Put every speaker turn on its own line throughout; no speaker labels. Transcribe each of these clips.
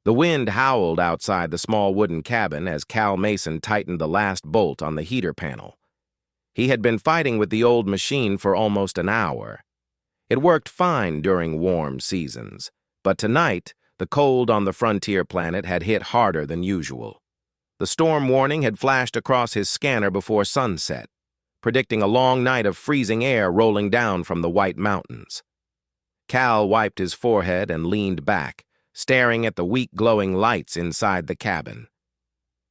The wind howled outside the small wooden cabin as Cal Mason tightened the last bolt on the heater panel. He had been fighting with the old machine for almost an hour. It worked fine during warm seasons, but tonight, the cold on the frontier planet had hit harder than usual. The storm warning had flashed across his scanner before sunset, predicting a long night of freezing air rolling down from the White Mountains. Cal wiped his forehead and leaned back, staring at the weak glowing lights inside the cabin.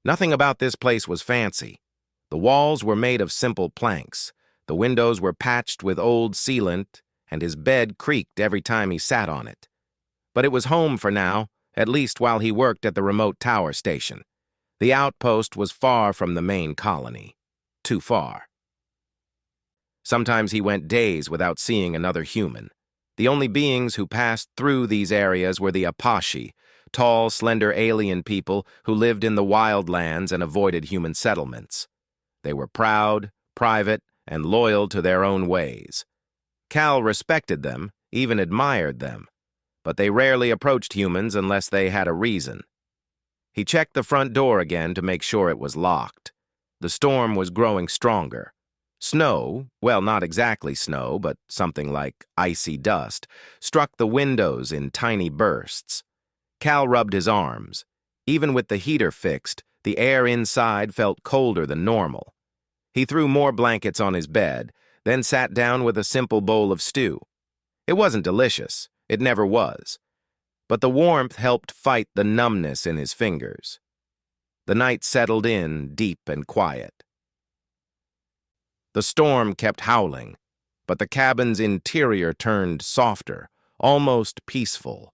Nothing about this place was fancy. The walls were made of simple planks, the windows were patched with old sealant, and his bed creaked every time he sat on it. But it was home for now, at least while he worked at the remote tower station. The outpost was far from the main colony. Too far. Sometimes he went days without seeing another human. The only beings who passed through these areas were the Apache, tall, slender alien people who lived in the wild lands and avoided human settlements. They were proud, private, and loyal to their own ways. Cal respected them, even admired them, but they rarely approached humans unless they had a reason. He checked the front door again to make sure it was locked. The storm was growing stronger. Snow, well, not exactly snow, but something like icy dust, struck the windows in tiny bursts. Cal rubbed his arms. Even with the heater fixed, the air inside felt colder than normal. He threw more blankets on his bed, then sat down with a simple bowl of stew. It wasn't delicious, it never was, but the warmth helped fight the numbness in his fingers. The night settled in, deep and quiet. The storm kept howling, but the cabin's interior turned softer, almost peaceful.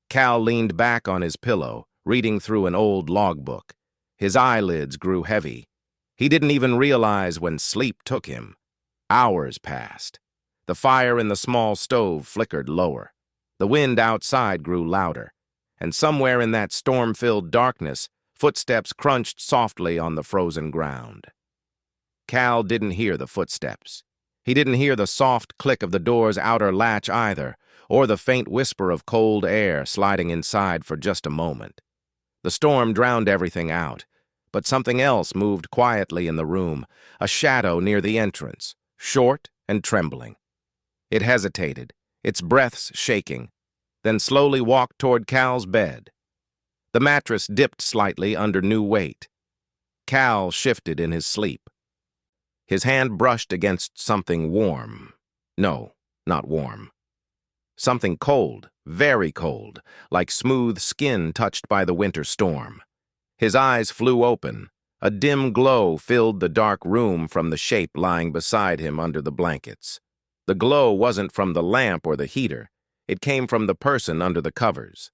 Cal leaned back on his pillow, reading through an old logbook. His eyelids grew heavy. He didn't even realize when sleep took him. Hours passed. The fire in the small stove flickered lower. The wind outside grew louder, and somewhere in that storm-filled darkness, footsteps crunched softly on the frozen ground. Cal didn't hear the footsteps. He didn't hear the soft click of the door's outer latch either, or the faint whisper of cold air sliding inside for just a moment. The storm drowned everything out, but something else moved quietly in the room, a shadow near the entrance, short and trembling. It hesitated, its breaths shaking, then slowly walked toward Cal's bed. The mattress dipped slightly under new weight. Cal shifted in his sleep. His hand brushed against something warm. No, not warm. Something cold, very cold, like smooth skin touched by the winter storm. His eyes flew open. A dim glow filled the dark room from the shape lying beside him under the blankets. The glow wasn't from the lamp or the heater. It came from the person under the covers.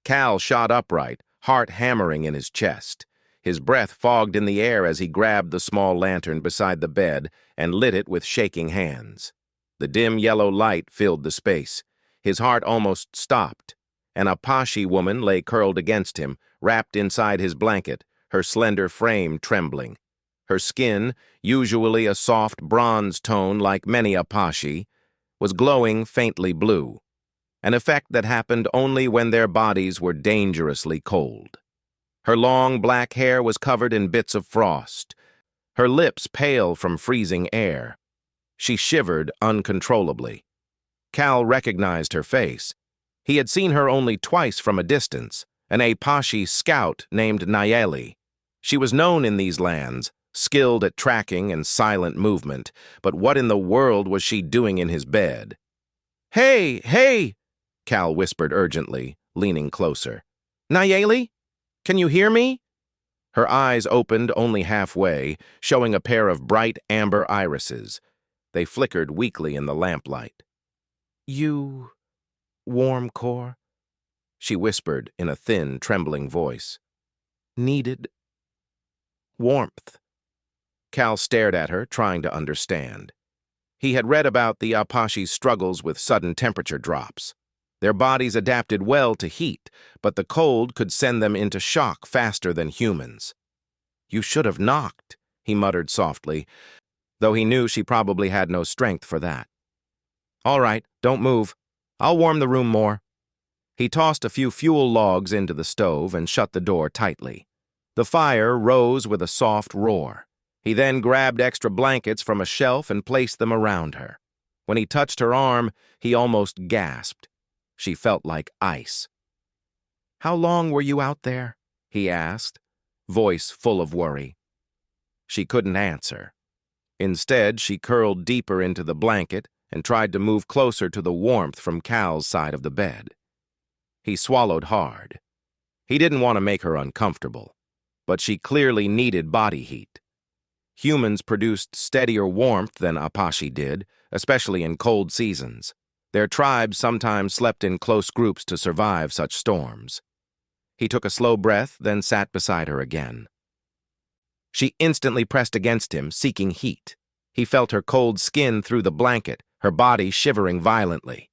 Cal shot upright, heart hammering in his chest. His breath fogged in the air as he grabbed the small lantern beside the bed and lit it with shaking hands. The dim yellow light filled the space. His heart almost stopped. An Apache woman lay curled against him, wrapped inside his blanket, her slender frame trembling. Her skin, usually a soft bronze tone like many Apache, was glowing faintly blue, an effect that happened only when their bodies were dangerously cold. Her long black hair was covered in bits of frost, her lips pale from freezing air. She shivered uncontrollably. Cal recognized her face. He had seen her only twice from a distance, an Apache scout named Nayeli. She was known in these lands, skilled at tracking and silent movement, but what in the world was she doing in his bed? "Hey, hey!" Cal whispered urgently, leaning closer. "Nayeli? Can you hear me?" Her eyes opened only halfway, showing a pair of bright amber irises. They flickered weakly in the lamplight. "You... warm core," she whispered in a thin, trembling voice. "Needed... warmth." Cal stared at her, trying to understand. He had read about the Apache's struggles with sudden temperature drops. Their bodies adapted well to heat, but the cold could send them into shock faster than humans. "You should have knocked," he muttered softly, though he knew she probably had no strength for that. "All right, don't move. I'll warm the room more." He tossed a few fuel logs into the stove and shut the door tightly. The fire rose with a soft roar. He then grabbed extra blankets from a shelf and placed them around her. When he touched her arm, he almost gasped. She felt like ice. "How long were you out there?" he asked, voice full of worry. She couldn't answer. Instead, she curled deeper into the blanket and tried to move closer to the warmth from Cal's side of the bed. He swallowed hard. He didn't want to make her uncomfortable, but she clearly needed body heat. Humans produced steadier warmth than Apache did, especially in cold seasons. Their tribes sometimes slept in close groups to survive such storms. He took a slow breath, then sat beside her again. She instantly pressed against him, seeking heat. He felt her cold skin through the blanket, her body shivering violently.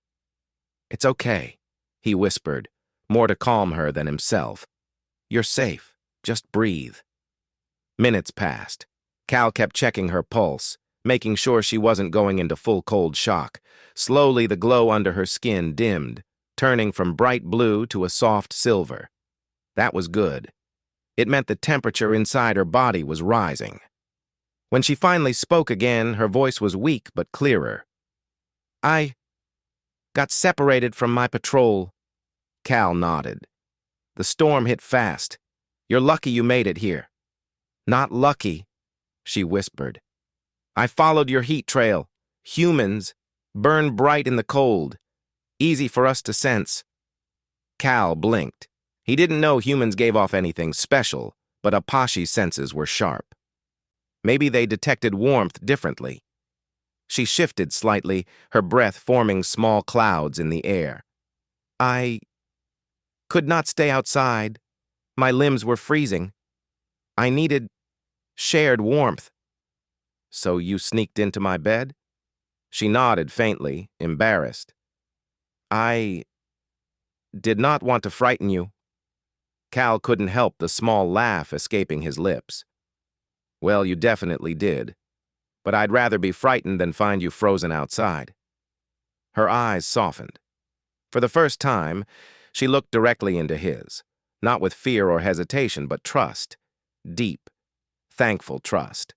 "It's okay," he whispered, more to calm her than himself. "You're safe. Just breathe." Minutes passed. Cal kept checking her pulse, making sure she wasn't going into full cold shock. Slowly, the glow under her skin dimmed, turning from bright blue to a soft silver. That was good. It meant the temperature inside her body was rising. When she finally spoke again, her voice was weak but clearer. "I got separated from my patrol." Cal nodded. "The storm hit fast. You're lucky you made it here." "Not lucky," she whispered. "I followed your heat trail. Humans burn bright in the cold. Easy for us to sense." Cal blinked. He didn't know humans gave off anything special, but Apache's senses were sharp. Maybe they detected warmth differently. She shifted slightly, her breath forming small clouds in the air. "I could not stay outside. My limbs were freezing. I needed shared warmth." "So you sneaked into my bed?" She nodded faintly, embarrassed. "I did not want to frighten you." Cal couldn't help the small laugh escaping his lips. "Well, you definitely did. But I'd rather be frightened than find you frozen outside." Her eyes softened. For the first time, she looked directly into his, not with fear or hesitation, but trust. Deep, thankful trust.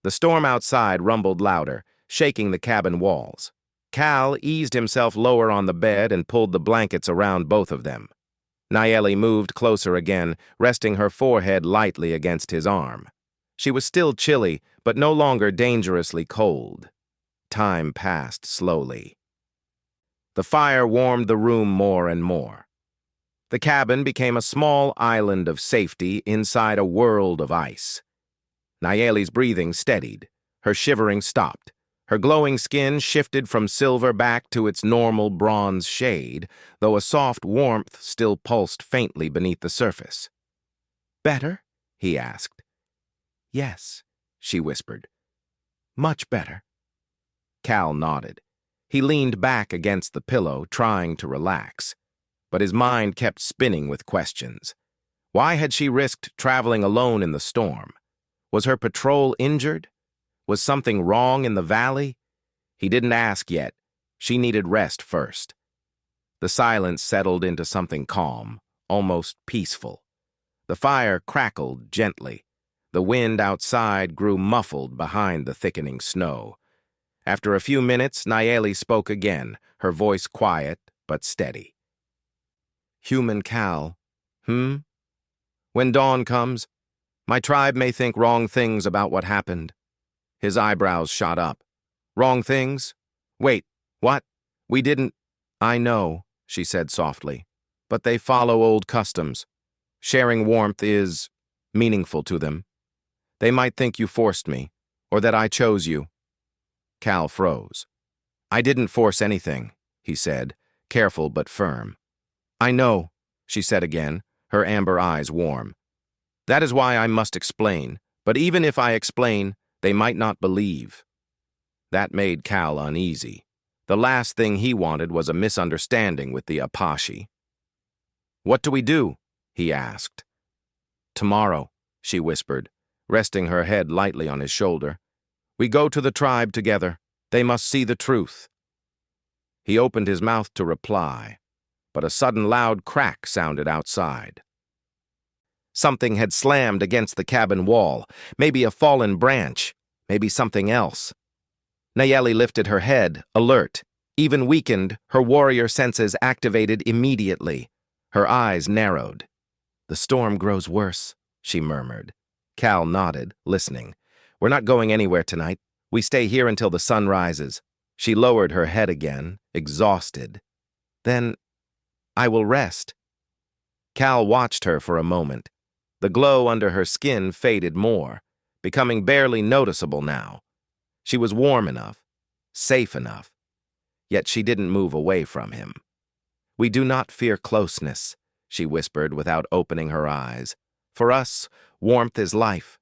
The storm outside rumbled louder, shaking the cabin walls. Cal eased himself lower on the bed and pulled the blankets around both of them. Nayeli moved closer again, resting her forehead lightly against his arm. She was still chilly, but no longer dangerously cold. Time passed slowly. The fire warmed the room more and more. The cabin became a small island of safety inside a world of ice. Nayeli's breathing steadied. Her shivering stopped. Her glowing skin shifted from silver back to its normal bronze shade, though a soft warmth still pulsed faintly beneath the surface. "Better?" he asked. "Yes," she whispered. "Much better." Cal nodded. He leaned back against the pillow, trying to relax. But his mind kept spinning with questions. Why had she risked traveling alone in the storm? Was her patrol injured? Was something wrong in the valley? He didn't ask yet. She needed rest first. The silence settled into something calm, almost peaceful. The fire crackled gently. The wind outside grew muffled behind the thickening snow. After a few minutes, Nayeli spoke again, her voice quiet but steady. "Human Cal, When dawn comes, my tribe may think wrong things about what happened." His eyebrows shot up. "Wrong things? Wait, what? We didn't—" "I know," she said softly, "but they follow old customs. Sharing warmth is meaningful to them. They might think you forced me, or that I chose you." Cal froze. "I didn't force anything," he said, careful but firm. "I know," she said again, her amber eyes warm. "That is why I must explain, but even if I explain, they might not believe." That made Cal uneasy. The last thing he wanted was a misunderstanding with the Apache. "What do we do?" he asked. "Tomorrow," she whispered, resting her head lightly on his shoulder. "We go to the tribe together. They must see the truth." He opened his mouth to reply, but a sudden loud crack sounded outside. Something had slammed against the cabin wall, maybe a fallen branch, maybe something else. Nayeli lifted her head, alert. Even weakened, her warrior senses activated immediately. Her eyes narrowed. "The storm grows worse," she murmured. Cal nodded, listening. "We're not going anywhere tonight. We stay here until the sun rises." She lowered her head again, exhausted. "Then I will rest." Cal watched her for a moment. The glow under her skin faded more, becoming barely noticeable now. She was warm enough, safe enough, yet she didn't move away from him. "We do not fear closeness," she whispered without opening her eyes. "For us, warmth is life."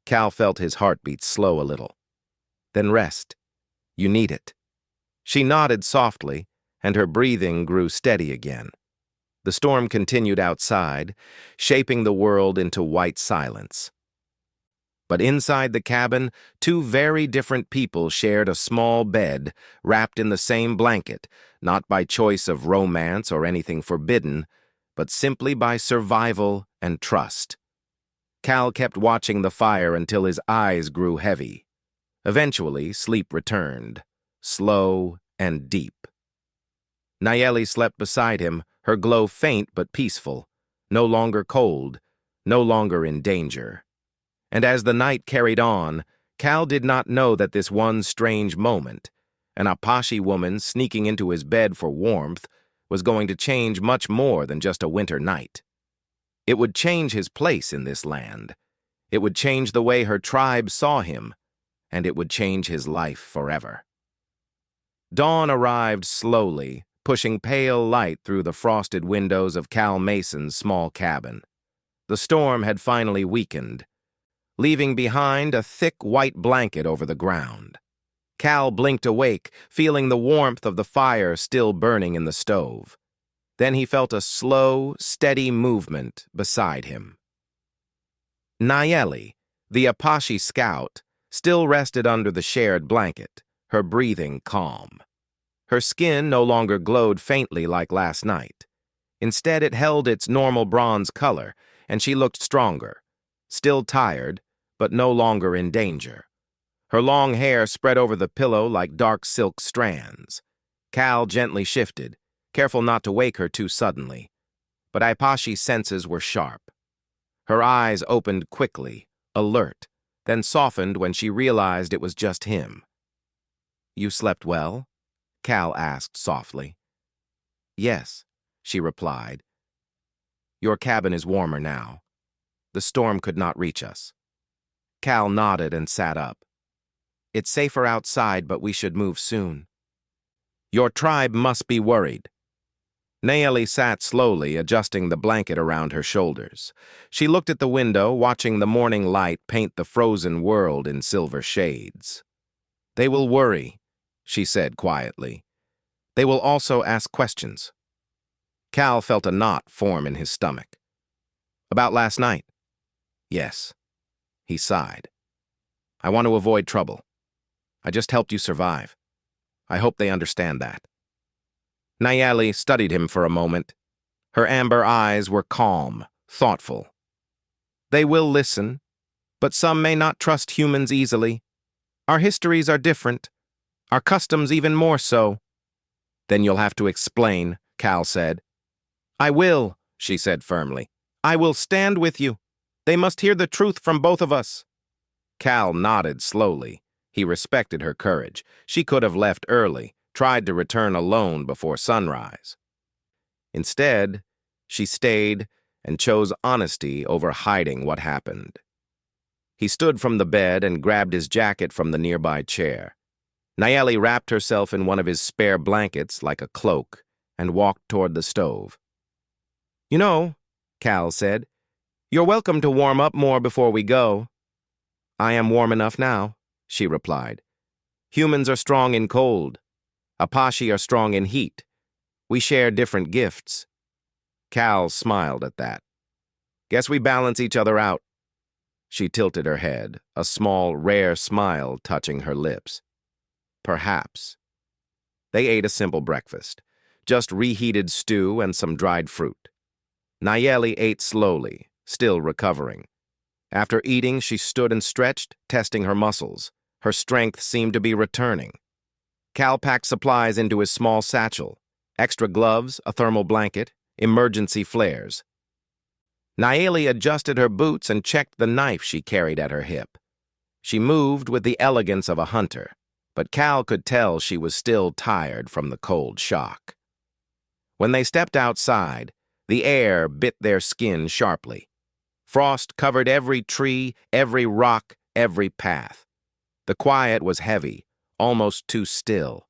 Cal felt his heartbeat slow a little. "Then rest. You need it." She nodded softly, and her breathing grew steady again. The storm continued outside, shaping the world into white silence. But inside the cabin, two very different people shared a small bed, wrapped in the same blanket, not by choice of romance or anything forbidden, but simply by survival and trust. Cal kept watching the fire until his eyes grew heavy. Eventually, sleep returned, slow and deep. Nayeli slept beside him, her glow faint but peaceful, no longer cold, no longer in danger. And as the night carried on, Cal did not know that this one strange moment, an Apache woman sneaking into his bed for warmth, was going to change much more than just a winter night. It would change his place in this land. It would change the way her tribe saw him, and it would change his life forever. Dawn arrived slowly, pushing pale light through the frosted windows of Cal Mason's small cabin. The storm had finally weakened, leaving behind a thick white blanket over the ground. Cal blinked awake, feeling the warmth of the fire still burning in the stove. Then he felt a slow, steady movement beside him. Nayeli, the Apache scout, still rested under the shared blanket, her breathing calm. Her skin no longer glowed faintly like last night. Instead, it held its normal bronze color, and she looked stronger, still tired, but no longer in danger. Her long hair spread over the pillow like dark silk strands. Cal gently shifted, careful not to wake her too suddenly. But Apache's senses were sharp. Her eyes opened quickly, alert, then softened when she realized it was just him. "You slept well?" Cal asked softly. "Yes," she replied. "Your cabin is warmer now. The storm could not reach us." Cal nodded and sat up. "It's safer outside, but we should move soon." "Your tribe must be worried." Nayeli sat slowly, adjusting the blanket around her shoulders. She looked at the window, watching the morning light paint the frozen world in silver shades. "They will worry," she said quietly. "They will also ask questions." Cal felt a knot form in his stomach. "About last night?" "Yes." He sighed. "I want to avoid trouble. I just helped you survive. I hope they understand that." Nayeli studied him for a moment. Her amber eyes were calm, thoughtful. "They will listen, but some may not trust humans easily. Our histories are different, our customs even more so." "Then you'll have to explain," Cal said. "I will," she said firmly. "I will stand with you. They must hear the truth from both of us." Cal nodded slowly. He respected her courage. She could have left early, tried to return alone before sunrise. Instead, she stayed and chose honesty over hiding what happened. He stood from the bed and grabbed his jacket from the nearby chair. Nayeli wrapped herself in one of his spare blankets like a cloak and walked toward the stove. "You know," Cal said, "you're welcome to warm up more before we go." "I am warm enough now," she replied. "Humans are strong in cold. Apache are strong in heat. We share different gifts." Cal smiled at that. "Guess we balance each other out." She tilted her head, a small, rare smile touching her lips. "Perhaps." They ate a simple breakfast. just reheated stew and some dried fruit. Nayeli ate slowly, still recovering. After eating, she stood and stretched, testing her muscles. Her strength seemed to be returning. Cal packed supplies into his small satchel, extra gloves, a thermal blanket, emergency flares. Nayeli adjusted her boots and checked the knife she carried at her hip. She moved with the elegance of a hunter, but Cal could tell she was still tired from the cold shock. When they stepped outside, the air bit their skin sharply. Frost covered every tree, every rock, every path. The quiet was heavy, almost too still.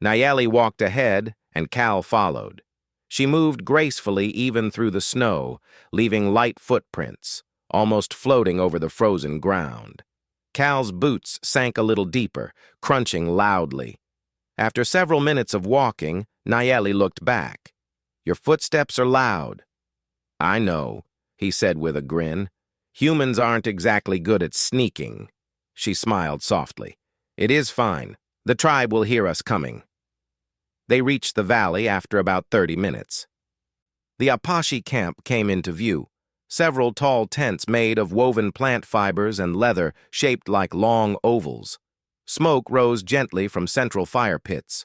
Nayeli walked ahead, and Cal followed. She moved gracefully even through the snow, leaving light footprints, almost floating over the frozen ground. Cal's boots sank a little deeper, crunching loudly. After several minutes of walking, Nayeli looked back. "Your footsteps are loud." "I know," he said with a grin. "Humans aren't exactly good at sneaking." She smiled softly. "It is fine. The tribe will hear us coming." They reached the valley after about 30 minutes. The Apache camp came into view. Several tall tents made of woven plant fibers and leather shaped like long ovals. Smoke rose gently from central fire pits.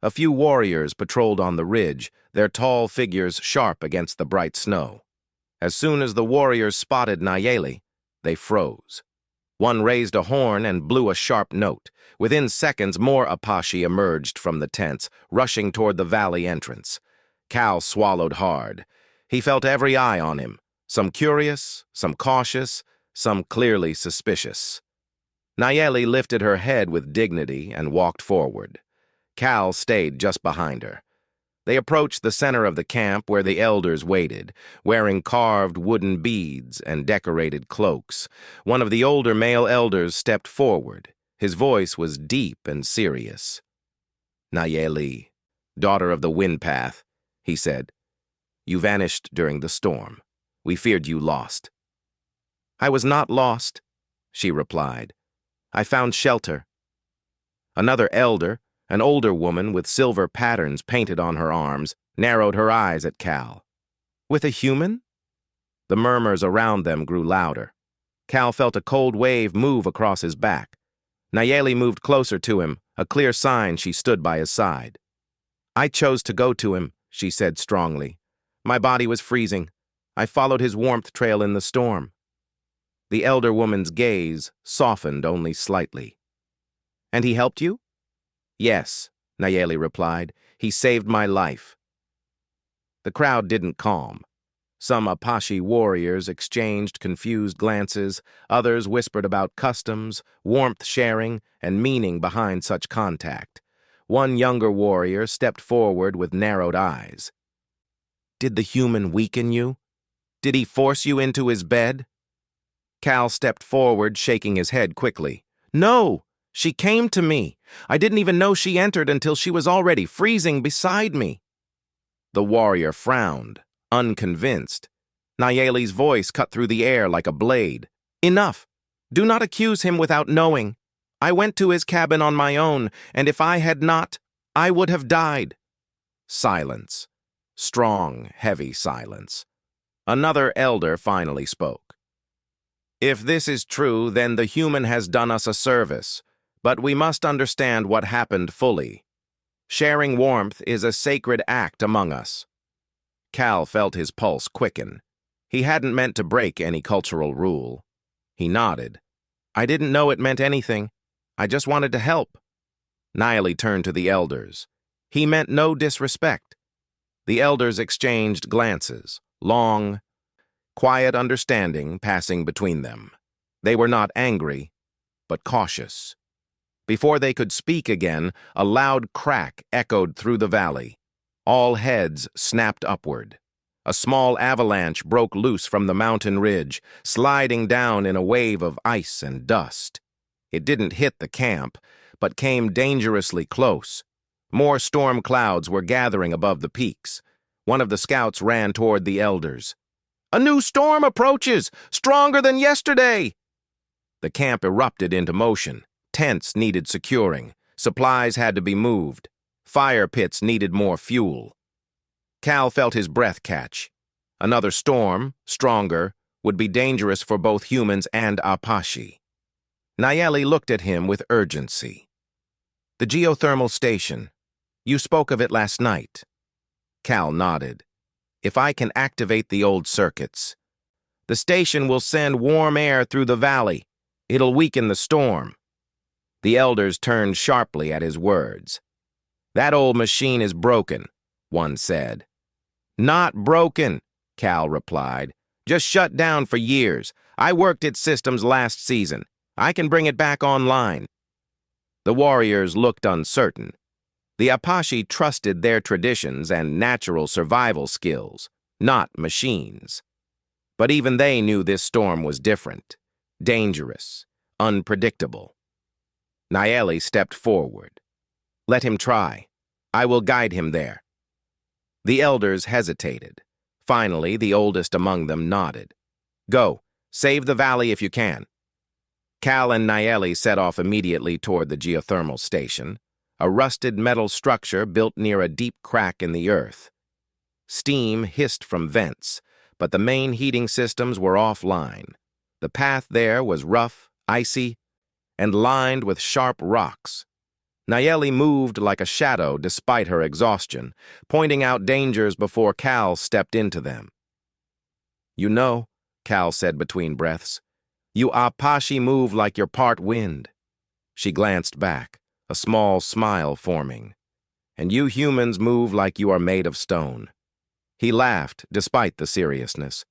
A few warriors patrolled on the ridge, their tall figures sharp against the bright snow. As soon as the warriors spotted Nayeli, they froze. One raised a horn and blew a sharp note. Within seconds, more Apache emerged from the tents, rushing toward the valley entrance. Cal swallowed hard. He felt every eye on him, some curious, some cautious, some clearly suspicious. Nayeli lifted her head with dignity and walked forward. Cal stayed just behind her. They approached the center of the camp where the elders waited, wearing carved wooden beads and decorated cloaks. One of the older male elders stepped forward. His voice was deep and serious. "Nayeli, daughter of the wind path," he said. "You vanished during the storm. We feared you lost." "I was not lost," she replied. "I found shelter." Another elder, an older woman with silver patterns painted on her arms, narrowed her eyes at Cal. "With a human?" The murmurs around them grew louder. Cal felt a cold wave move across his back. Nayeli moved closer to him, a clear sign she stood by his side. "I chose to go to him," she said strongly. "My body was freezing. I followed his warmth trail in the storm." The elder woman's gaze softened only slightly. "And he helped you?" "Yes," Nayeli replied. "He saved my life." The crowd didn't calm. Some Apache warriors exchanged confused glances, others whispered about customs, warmth sharing, and meaning behind such contact. One younger warrior stepped forward with narrowed eyes. "Did the human weaken you? Did he force you into his bed?" Cal stepped forward, shaking his head quickly. "No! She came to me. I didn't even know she entered until she was already freezing beside me." The warrior frowned, unconvinced. Nayeli's voice cut through the air like a blade. "Enough! Do not accuse him without knowing. I went to his cabin on my own, and if I had not, I would have died." Silence. Strong, heavy silence. Another elder finally spoke. "If this is true, then the human has done us a service, but we must understand what happened fully. Sharing warmth is a sacred act among us." Cal felt his pulse quicken. He hadn't meant to break any cultural rule. He nodded. "I didn't know it meant anything. I just wanted to help." Nayeli turned to the elders. He meant no disrespect. The elders exchanged glances, long, quiet understanding passing between them. They were not angry, but cautious. Before they could speak again, a loud crack echoed through the valley. All heads snapped upward. A small avalanche broke loose from the mountain ridge, sliding down in a wave of ice and dust. It didn't hit the camp, but came dangerously close. More storm clouds were gathering above the peaks. One of the scouts ran toward the elders. "A new storm approaches, stronger than yesterday!" The camp erupted into motion. Tents needed securing. Supplies had to be moved. Fire pits needed more fuel. Cal felt his breath catch. Another storm, stronger, would be dangerous for both humans and Apache. Nayeli looked at him with urgency. The geothermal station. You spoke of it last night. Cal nodded. If I can activate the old circuits. The station will send warm air through the valley. It'll weaken the storm. The elders turned sharply at his words. That old machine is broken, one said. Not broken, Cal replied. Just shut down for years. I worked its systems last season. I can bring it back online. The warriors looked uncertain. The Apache trusted their traditions and natural survival skills, not machines. But even they knew this storm was different, dangerous, unpredictable. Nayeli stepped forward. Let him try. I will guide him there. The elders hesitated. Finally, the oldest among them nodded. Go, save the valley if you can. Cal and Nayeli set off immediately toward the geothermal station, a rusted metal structure built near a deep crack in the earth. Steam hissed from vents, but the main heating systems were offline. The path there was rough, icy, and lined with sharp rocks. Nayeli moved like a shadow despite her exhaustion, pointing out dangers before Cal stepped into them. You know, Cal said between breaths, you Apache move like you're part wind. She glanced back, a small smile forming. And you humans move like you are made of stone. He laughed, despite the seriousness.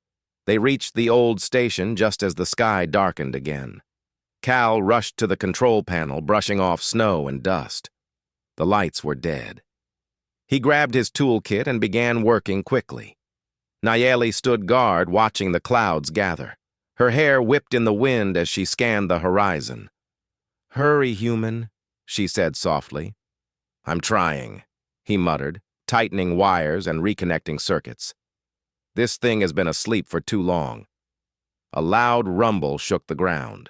They reached the old station just as the sky darkened again. Cal rushed to the control panel, brushing off snow and dust. The lights were dead. He grabbed his toolkit and began working quickly. Nayeli stood guard, watching the clouds gather. Her hair whipped in the wind as she scanned the horizon. Hurry, human, she said softly. I'm trying, he muttered, tightening wires and reconnecting circuits. This thing has been asleep for too long. A loud rumble shook the ground.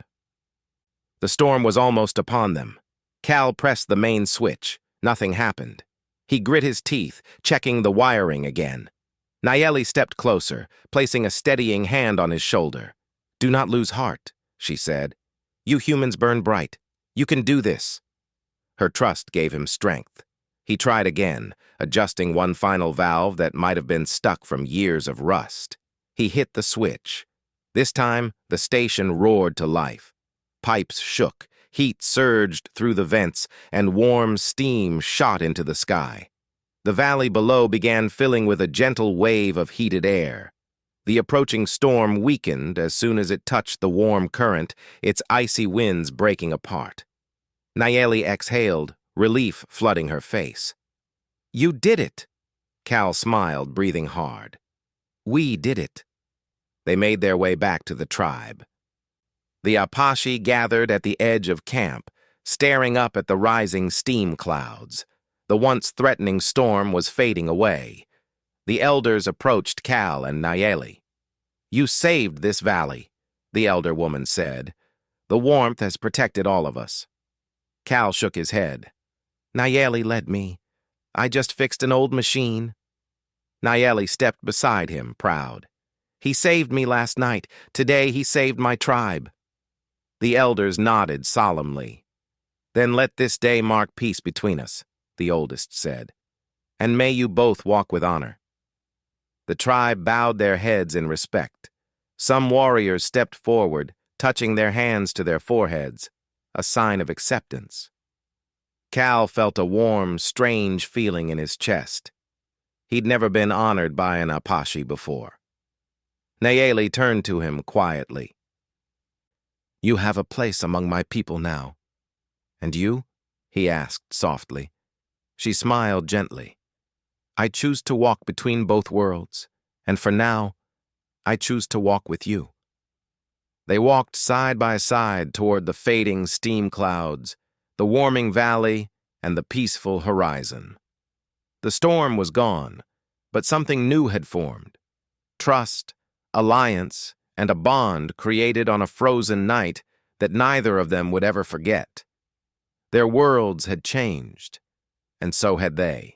The storm was almost upon them. Cal pressed the main switch. Nothing happened. He grit his teeth, checking the wiring again. Nayeli stepped closer, placing a steadying hand on his shoulder. Do not lose heart, she said. You humans burn bright. You can do this. Her trust gave him strength. He tried again, adjusting one final valve that might have been stuck from years of rust. He hit the switch. This time, the station roared to life. Pipes shook, heat surged through the vents, and warm steam shot into the sky. The valley below began filling with a gentle wave of heated air. The approaching storm weakened as soon as it touched the warm current, its icy winds breaking apart. Nayeli exhaled, relief flooding her face. You did it! Cal smiled, breathing hard. We did it. They made their way back to the tribe. The Apache gathered at the edge of camp, staring up at the rising steam clouds. The once threatening storm was fading away. The elders approached Cal and Nayeli. You saved this valley, the elder woman said. The warmth has protected all of us. Cal shook his head. Nayeli led me. I just fixed an old machine. Nayeli stepped beside him, proud. He saved me last night. Today he saved my tribe. The elders nodded solemnly. Then let this day mark peace between us, the oldest said. And may you both walk with honor. The tribe bowed their heads in respect. Some warriors stepped forward, touching their hands to their foreheads, a sign of acceptance. Cal felt a warm, strange feeling in his chest. He'd never been honored by an Apache before. Nayeli turned to him quietly. You have a place among my people now. And you? He asked softly. She smiled gently. I choose to walk between both worlds, and for now, I choose to walk with you. They walked side by side toward the fading steam clouds, the warming valley, and the peaceful horizon. The storm was gone, but something new had formed. Trust, alliance, and a bond created on a frozen night that neither of them would ever forget. Their worlds had changed, and so had they.